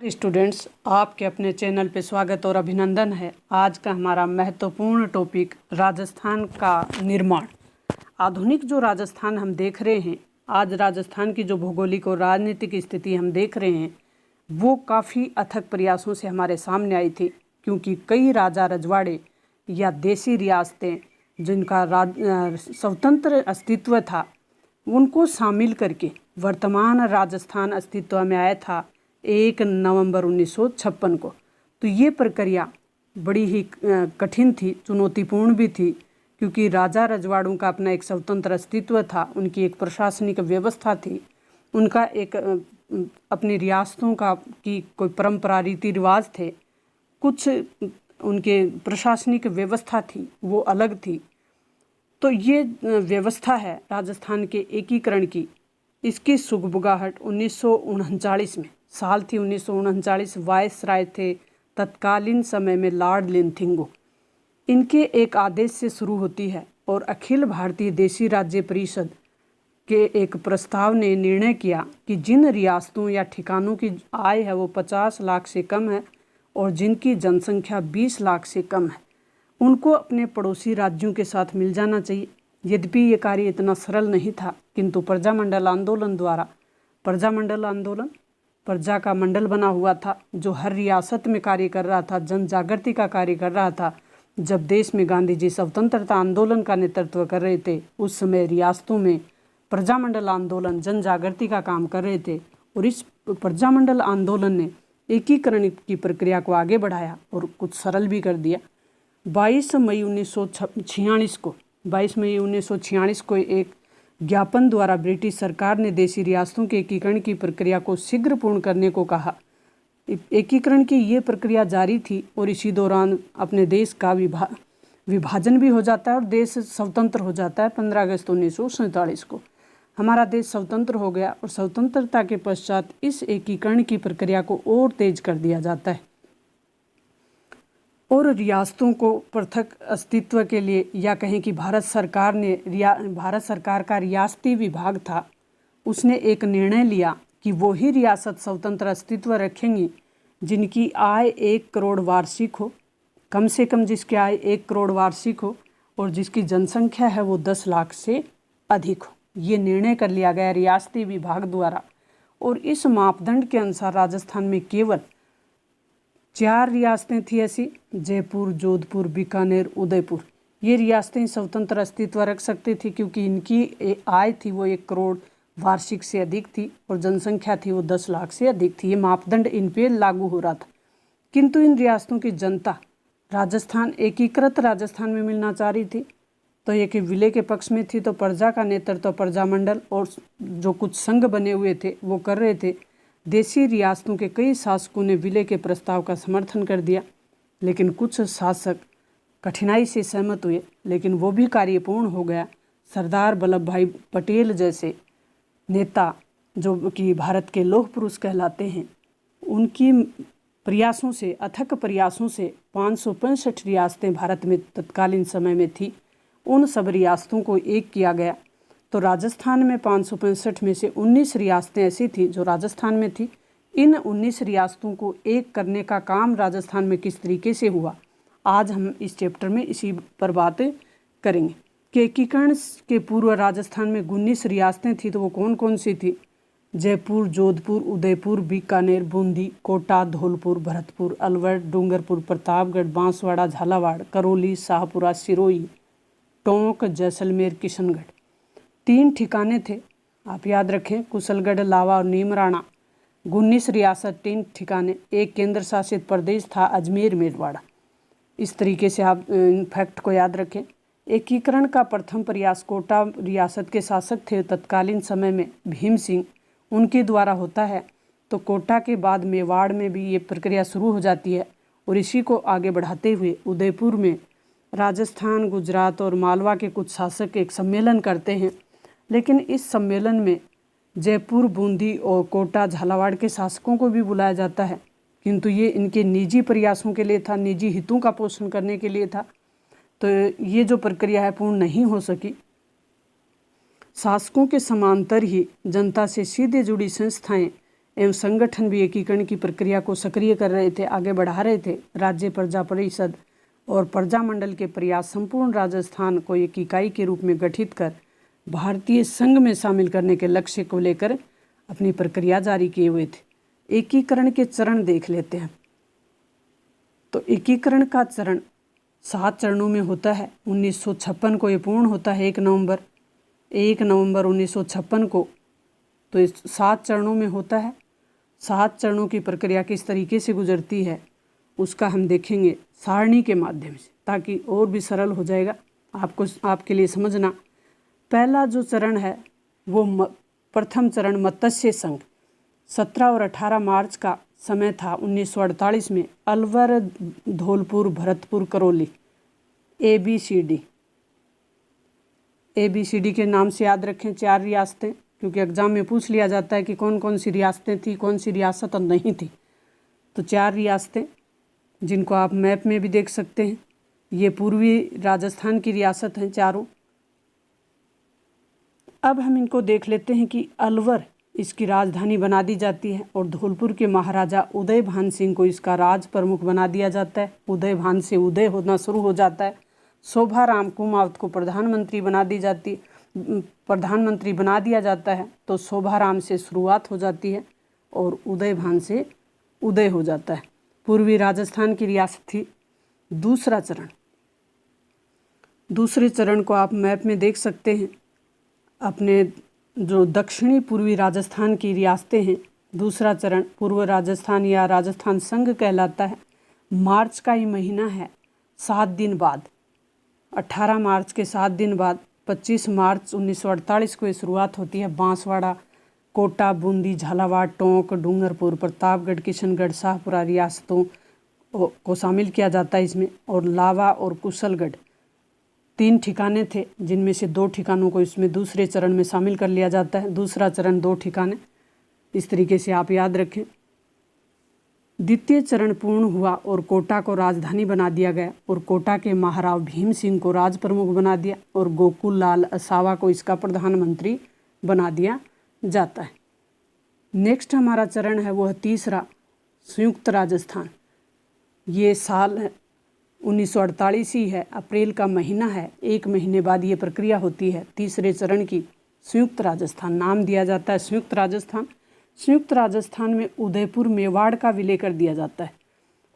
Students, आपके अपने channel पे स्वागत और अभिनंदन है। आज का हमारा महत्वपूर्ण टॉपिक राजस्थान का निर्माण। आधुनिक जो राजस्थान हम देख रहे हैं, आज राजस्थान की जो भौगोलिक और राजनीतिक स्थिति हम देख रहे हैं, वो काफ़ी अथक प्रयासों से हमारे सामने आई थी, क्योंकि कई राजा रजवाड़े या देसी रियासतें जिनका स्वतंत्र अस्तित्व था, उनको शामिल करके वर्तमान राजस्थान अस्तित्व में आया था 1 नवंबर 1956 को। तो ये प्रक्रिया बड़ी ही कठिन थी, चुनौतीपूर्ण भी थी, क्योंकि राजा रजवाड़ों का अपना एक स्वतंत्र अस्तित्व था, उनकी एक प्रशासनिक व्यवस्था थी, उनका एक अपनी रियासतों का की कोई परंपरा रीति रिवाज थे, कुछ उनके प्रशासनिक व्यवस्था थी वो अलग थी। तो ये व्यवस्था है राजस्थान के एकीकरण की। इसकी सुगबुगाहट 1939 में, साल थी 1939, वायसराय थे तत्कालीन समय में लॉर्ड लिंथिंगो, इनके एक आदेश से शुरू होती है और अखिल भारतीय देशी राज्य परिषद के एक प्रस्ताव ने निर्णय किया कि जिन रियासतों या ठिकानों की आय है वो 50 लाख से कम है और जिनकी जनसंख्या 20 लाख से कम है, उनको अपने पड़ोसी राज्यों के साथ मिल जाना चाहिए। यद्यपि ये कार्य इतना सरल नहीं था, किंतु प्रजामंडल आंदोलन द्वारा, प्रजामंडल आंदोलन प्रजा का मंडल बना हुआ था जो हर रियासत में कार्य कर रहा था, जन जागृति का कार्य कर रहा था। जब देश में गांधी जी स्वतंत्रता आंदोलन का नेतृत्व कर रहे थे, उस समय रियासतों में प्रजामंडल आंदोलन जन जागृति का काम कर रहे थे, और इस प्रजामंडल आंदोलन ने एकीकरण की प्रक्रिया को आगे बढ़ाया और कुछ सरल भी कर दिया। 22 मई 1946 को एक ज्ञापन द्वारा ब्रिटिश सरकार ने देशी रियासतों के एकीकरण की प्रक्रिया को शीघ्र पूर्ण करने को कहा। एकीकरण की ये प्रक्रिया जारी थी और इसी दौरान अपने देश का विभाजन भी हो जाता है और देश स्वतंत्र हो जाता है। 15 अगस्त 1947 को हमारा देश स्वतंत्र हो गया और स्वतंत्रता के पश्चात इस एकीकरण की प्रक्रिया को और तेज कर दिया जाता है और रियासतों को पृथक अस्तित्व के लिए, या कहें कि भारत सरकार का रियासती विभाग था, उसने एक निर्णय लिया कि वो ही रियासत स्वतंत्र अस्तित्व रखेंगी जिनकी आय 1 करोड़ वार्षिक हो, कम से कम जिसकी आय 1 करोड़ वार्षिक हो और जिसकी जनसंख्या है वो 10 लाख से अधिक हो। ये निर्णय कर लिया गया रियासती विभाग द्वारा, और इस मापदंड के अनुसार राजस्थान में केवल 4 रियासतें थी ऐसी, जयपुर, जोधपुर, बीकानेर, उदयपुर। ये रियासतें स्वतंत्र अस्तित्व रख सकती थी क्योंकि इनकी आय थी वो 1 करोड़ वार्षिक से अधिक थी और जनसंख्या थी वो 10 लाख से अधिक थी। ये मापदंड इन पे लागू हो रहा था, किंतु इन रियासतों की जनता राजस्थान, एकीकृत राजस्थान में मिलना चाह रही थी, तो ये कि विलय के पक्ष में थी। तो प्रजा का नेतृत्व प्रजामंडल और जो कुछ संघ बने हुए थे वो कर रहे थे। देशी रियासतों के कई शासकों ने विलय के प्रस्ताव का समर्थन कर दिया, लेकिन कुछ शासक कठिनाई से सहमत हुए, लेकिन वो भी कार्य पूर्ण हो गया। सरदार वल्लभ भाई पटेल जैसे नेता, जो कि भारत के लौह पुरुष कहलाते हैं, उनकी प्रयासों से, अथक प्रयासों से 565 रियासतें भारत में तत्कालीन समय में थी, उन सब रियासतों को एक किया गया। तो राजस्थान में 565 में से 19 रियासतें ऐसी थी जो राजस्थान में थी। इन 19 रियासतों को एक करने का काम राजस्थान में किस तरीके से हुआ, आज हम इस चैप्टर में इसी पर बात करेंगे कि एकीकरण के पूर्व राजस्थान में 19 रियासतें थी। तो वो कौन कौन सी थी? जयपुर, जोधपुर, उदयपुर, बीकानेर, बूंदी, कोटा, धौलपुर, भरतपुर, अलवर, डूंगरपुर, प्रतापगढ़, बांसवाड़ा, झालावाड़, करौली, शाहपुरा, सिरोही, टोंक, जैसलमेर, किशनगढ़। 3 ठिकाने थे, आप याद रखें, कुशलगढ़, लावा और नीमराणा। 19 रियासत, 3 ठिकाने, एक केंद्र शासित प्रदेश था अजमेर, मेरवाड़ा। इस तरीके से आप इन फैक्ट को याद रखें। एकीकरण का प्रथम प्रयास कोटा रियासत के शासक थे तत्कालीन समय में भीम सिंह, उनके द्वारा होता है। तो कोटा के बाद मेवाड़ में भी ये प्रक्रिया शुरू हो जाती है और इसी को आगे बढ़ाते हुए उदयपुर में राजस्थान, गुजरात और मालवा के कुछ शासक एक सम्मेलन करते हैं, लेकिन इस सम्मेलन में जयपुर, बूंदी और कोटा, झालावाड़ के शासकों को भी बुलाया जाता है, किंतु ये इनके निजी प्रयासों के लिए था, निजी हितों का पोषण करने के लिए था। तो ये जो प्रक्रिया है पूर्ण नहीं हो सकी। शासकों के समांतर ही जनता से सीधे जुड़ी संस्थाएं एवं संगठन भी एकीकरण की प्रक्रिया को सक्रिय कर रहे थे, आगे बढ़ा रहे थे। राज्य प्रजा परिषद और प्रजामंडल के प्रयास संपूर्ण राजस्थान को एक इकाई के रूप में गठित कर भारतीय संघ में शामिल करने के लक्ष्य को लेकर अपनी प्रक्रिया जारी किए हुए थे। एकीकरण के चरण देख लेते हैं। तो एकीकरण का चरण 7 चरणों में होता है। 1956 को ये पूर्ण होता है, 1 नवंबर 1956 को। तो इस 7 चरणों में होता है। 7 चरणों की प्रक्रिया किस तरीके से गुजरती है उसका हम देखेंगे सारणी के माध्यम से, ताकि और भी सरल हो जाएगा आपके लिए समझना। पहला जो चरण है वो प्रथम चरण मत्स्य संघ 17 और 18 मार्च का समय था 1948 में। अलवर, धौलपुर, भरतपुर, करौली, ABCD के नाम से याद रखें। 4 रियासतें, क्योंकि एग्जाम में पूछ लिया जाता है कि कौन कौन सी रियासतें थी, कौन सी रियासत और नहीं थी। तो 4 रियासतें, जिनको आप मैप में भी देख सकते हैं। ये पूर्वी राजस्थान की रियासत हैं चारों। अब हम इनको देख लेते हैं कि अलवर इसकी राजधानी बना दी जाती है और धौलपुर के महाराजा उदय भान सिंह को इसका राज प्रमुख बना दिया जाता है। उदय भान से उदय होना शुरू हो जाता है। शोभाराम कुमावत को प्रधानमंत्री बना दिया जाता है। तो शोभाराम से शुरुआत हो जाती है और उदय भान से उदय हो जाता है। पूर्वी राजस्थान की रियासत थी। दूसरे चरण को आप मैप में देख सकते हैं। अपने जो दक्षिणी पूर्वी राजस्थान की रियासतें हैं, दूसरा चरण पूर्व राजस्थान या राजस्थान संघ कहलाता है। मार्च का ही महीना है, 7 दिन बाद, 18 मार्च के 7 दिन बाद 25 मार्च 1948 को ये शुरुआत होती है। बांसवाड़ा, कोटा, बूंदी, झालावाड़, टोंक, डूंगरपुर, प्रतापगढ़, किशनगढ़, शाहपुरा रियासतों को शामिल किया जाता है इसमें। और लावा और कुशलगढ़ 3 ठिकाने थे, जिनमें से 2 ठिकानों को इसमें दूसरे चरण में शामिल कर लिया जाता है। दूसरा चरण 2 ठिकाने, इस तरीके से आप याद रखें। द्वितीय चरण पूर्ण हुआ और कोटा को राजधानी बना दिया गया और कोटा के महाराव भीम सिंह को राज प्रमुख बना दिया और गोकुल लाल असावा को इसका प्रधानमंत्री बना दिया जाता है। नेक्स्ट हमारा चरण है वो है तीसरा, संयुक्त राजस्थान। ये साल 1948 ही है, अप्रैल का महीना है। 1 महीने बाद ये प्रक्रिया होती है तीसरे चरण की। संयुक्त राजस्थान नाम दिया जाता है संयुक्त राजस्थान। संयुक्त राजस्थान में उदयपुर, मेवाड़ का विलय कर दिया जाता है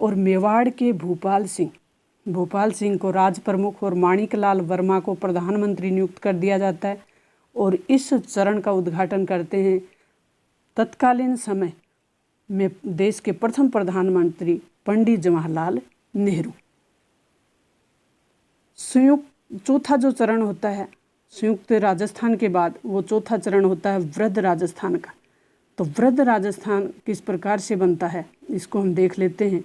और मेवाड़ के भूपाल सिंह को राज प्रमुख और माणिकलाल वर्मा को प्रधानमंत्री नियुक्त कर दिया जाता है। और इस चरण का उद्घाटन करते हैं तत्कालीन समय में देश के प्रथम प्रधानमंत्री पंडित जवाहरलाल नेहरू। चौथा जो चरण होता है संयुक्त राजस्थान के बाद, वो चौथा चरण होता है वृद्ध राजस्थान का। तो वृद्ध राजस्थान किस प्रकार से बनता है इसको हम देख लेते हैं।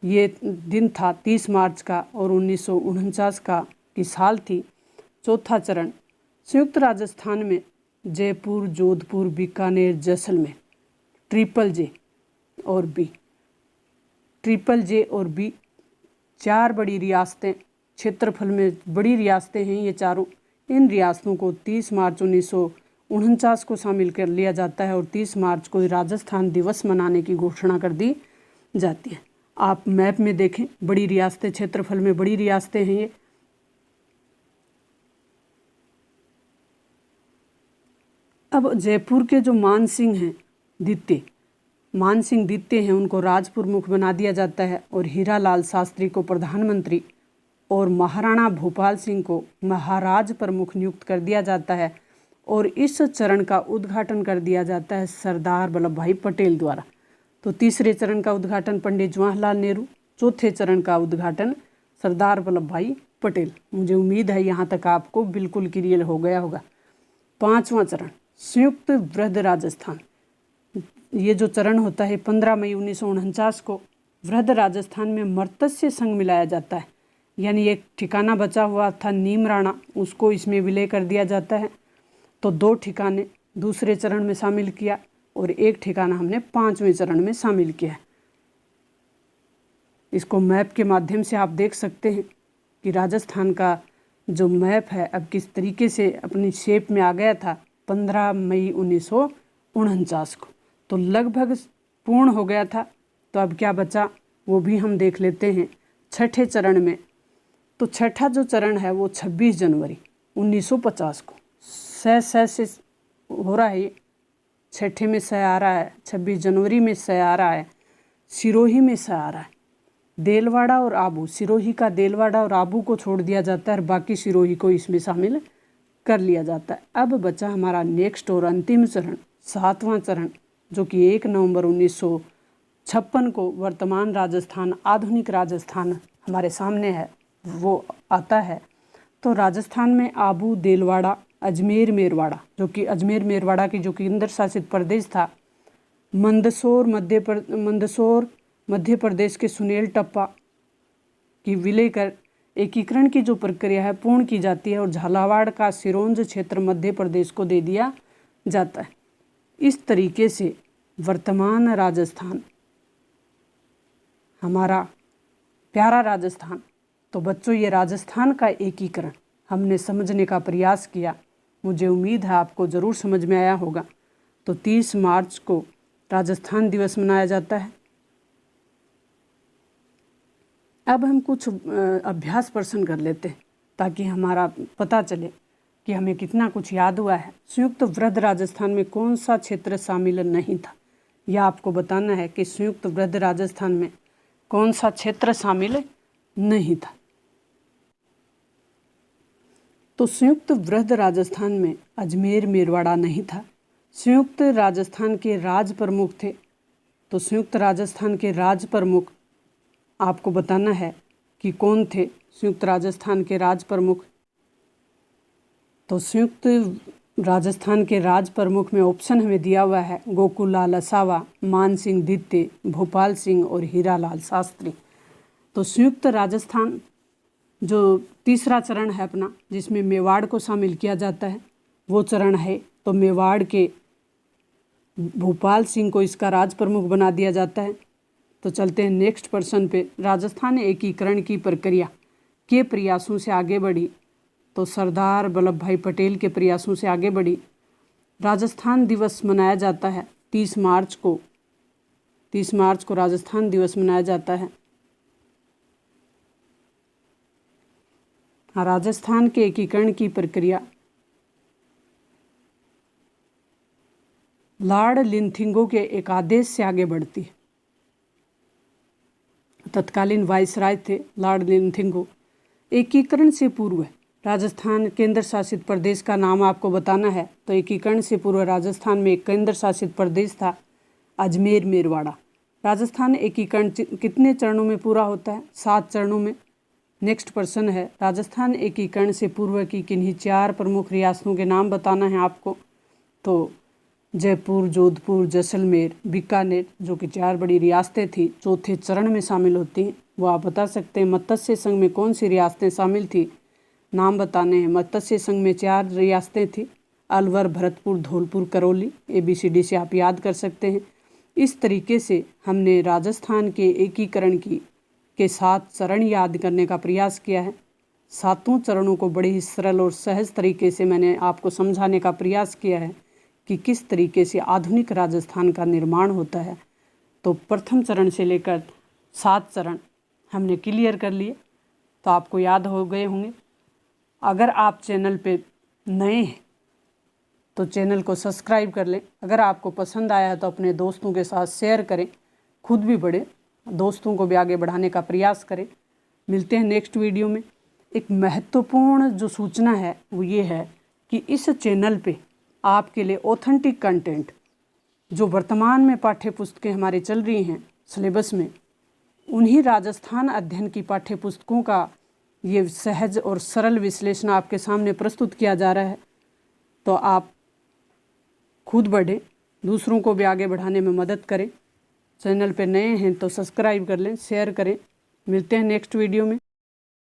ये दिन था 30 मार्च का और 1949 की साल थी। चौथा चरण संयुक्त राजस्थान में जयपुर, जोधपुर, बीकानेर, जैसलमेर, ट्रिपल जे और बी 4 बड़ी रियासतें, क्षेत्रफल में बड़ी रियासतें हैं ये चारों। इन रियासतों को 30 मार्च 1949 को शामिल कर लिया जाता है और 30 मार्च को राजस्थान दिवस मनाने की घोषणा कर दी जाती है। आप मैप में देखें, बड़ी रियासतें, क्षेत्रफल में बड़ी रियासतें हैं ये। अब जयपुर के जो मान सिंह द्वितीय हैं, उनको राज प्रमुख बना दिया जाता है और हीरालाल शास्त्री को प्रधानमंत्री और महाराणा भूपाल सिंह को महाराज प्रमुख नियुक्त कर दिया जाता है। और इस चरण का उद्घाटन कर दिया जाता है सरदार वल्लभ भाई पटेल द्वारा। तो तीसरे चरण का उद्घाटन पंडित जवाहरलाल नेहरू, चौथे चरण का उद्घाटन सरदार वल्लभ भाई पटेल। मुझे उम्मीद है यहाँ तक आपको बिल्कुल क्लियर हो गया होगा। 5वां चरण संयुक्त वृद्ध राजस्थान। ये जो चरण होता है 15 मई 1949 को वृद्ध राजस्थान में मत्स्य संघ मिलाया जाता है। यानी एक ठिकाना बचा हुआ था नीमराणा, उसको इसमें विलय कर दिया जाता है। तो 2 ठिकाने दूसरे चरण में शामिल किया और 1 ठिकाना हमने 5वें चरण में शामिल किया है। इसको मैप के माध्यम से आप देख सकते हैं कि राजस्थान का जो मैप है अब किस तरीके से अपनी शेप में आ गया था 15 मई 1949 को। तो लगभग पूर्ण हो गया था। तो अब क्या बचा वो भी हम देख लेते हैं छठे चरण में। तो छठा जो चरण है वो 26 जनवरी 1950 को से हो रहा है। छठे में स आ रहा है, 26 जनवरी में स आ रहा है, सिरोही में स आ रहा है। देलवाड़ा और आबू, सिरोही का देलवाड़ा और आबू को छोड़ दिया जाता है और बाकी सिरोही को इसमें शामिल कर लिया जाता है। अब बचा हमारा नेक्स्ट और अंतिम चरण, 7वां चरण, जो कि 1 नवंबर 1956 को वर्तमान राजस्थान, आधुनिक राजस्थान हमारे सामने है, वो आता है। तो राजस्थान में आबू, देलवाड़ा, अजमेर, मेरवाड़ा, जो कि अजमेर मेरवाड़ा की जो केंद्र शासित प्रदेश था, मंदसौर मध्य प्रदेश के सुनेल टप्पा की विलय कर एकीकरण की जो प्रक्रिया है पूर्ण की जाती है और झालावाड़ का सिरोंज क्षेत्र मध्य प्रदेश को दे दिया जाता है। इस तरीके से वर्तमान राजस्थान, हमारा प्यारा राजस्थान। तो बच्चों, ये राजस्थान का एकीकरण हमने समझने का प्रयास किया। मुझे उम्मीद है आपको ज़रूर समझ में आया होगा। तो 30 मार्च को राजस्थान दिवस मनाया जाता है। अब हम कुछ अभ्यास प्रश्न कर लेते हैं ताकि हमारा पता चले कि हमें कितना कुछ याद हुआ है। संयुक्त वृहद राजस्थान में कौन सा क्षेत्र शामिल नहीं था, यह आपको बताना है कि संयुक्त वृहद राजस्थान में कौन सा क्षेत्र शामिल नहीं था। तो संयुक्त वृहद राजस्थान में अजमेर, मेरवाड़ा नहीं था। संयुक्त राजस्थान के राज प्रमुख थे। तो संयुक्त राजस्थान के राज प्रमुख आपको बताना है कि कौन थे संयुक्त राजस्थान के राज प्रमुख। तो संयुक्त राजस्थान के राज प्रमुख में ऑप्शन हमें दिया हुआ है गोकुल लाल असावा, मान सिंह दित्य, भोपाल सिंह और हीरा लाल शास्त्री। तो संयुक्त राजस्थान जो तीसरा चरण है अपना, जिसमें मेवाड़ को शामिल किया जाता है, वो चरण है। तो मेवाड़ के भोपाल सिंह को इसका राज प्रमुख बना दिया जाता है। तो चलते हैं नेक्स्ट प्रश्न पे। राजस्थान एकीकरण की प्रक्रिया के प्रयासों से आगे बढ़ी। तो सरदार वल्लभ भाई पटेल के प्रयासों से आगे बढ़ी। राजस्थान दिवस मनाया जाता है 30 मार्च को। 30 मार्च को राजस्थान दिवस मनाया जाता है। राजस्थान के एकीकरण की प्रक्रिया लॉर्ड लिंथिंगो के एक आदेश से आगे बढ़ती है। तत्कालीन वाइसराय थे लॉर्ड लिंथिंगो। एकीकरण से पूर्व राजस्थान केंद्र शासित प्रदेश का नाम आपको बताना है। तो एकीकरण से पूर्व राजस्थान में एक केंद्र शासित प्रदेश था अजमेर, मेरवाड़ा। राजस्थान एकीकरण कितने चरणों में पूरा होता है? 7 चरणों में। नेक्स्ट प्रश्न है, राजस्थान एकीकरण से पूर्व की किन्हीं 4 प्रमुख रियासतों के नाम बताना है आपको। तो जयपुर, जोधपुर, जैसलमेर, बीकानेर, जो कि 4 बड़ी रियासतें थी, चौथे चरण में शामिल होती हैं, वो आप बता सकते हैं। मत्स्य संघ में कौन सी रियासतें शामिल थी? नाम बताने हैं। मत्स्य संघ में 4 रियासतें थी, अलवर, भरतपुर, धौलपुर, करौली। ABCD से आप याद कर सकते हैं। इस तरीके से हमने राजस्थान के एकीकरण के 7 चरण याद करने का प्रयास किया है। 7 चरणों को बड़े ही सरल और सहज तरीके से मैंने आपको समझाने का प्रयास किया है कि किस तरीके से आधुनिक राजस्थान का निर्माण होता है। तो प्रथम चरण से लेकर 7 चरण हमने क्लियर कर लिए, तो आपको याद हो गए होंगे। अगर आप चैनल पे नए हैं तो चैनल को सब्सक्राइब कर लें। अगर आपको पसंद आया है तो अपने दोस्तों के साथ शेयर करें, खुद भी बढ़ें, दोस्तों को भी आगे बढ़ाने का प्रयास करें। मिलते हैं नेक्स्ट वीडियो में। एक महत्वपूर्ण जो सूचना है वो ये है कि इस चैनल पे आपके लिए ऑथेंटिक कंटेंट, जो वर्तमान में पाठ्य पुस्तकें हमारी चल रही हैं सिलेबस में, उन्हीं राजस्थान अध्ययन की पाठ्य पुस्तकों का ये सहज और सरल विश्लेषण आपके सामने प्रस्तुत किया जा रहा है। तो आप खुद बढ़ें, दूसरों को भी आगे बढ़ाने में मदद करें। चैनल पे नए हैं तो सब्सक्राइब कर लें, शेयर करें। मिलते हैं नेक्स्ट वीडियो में।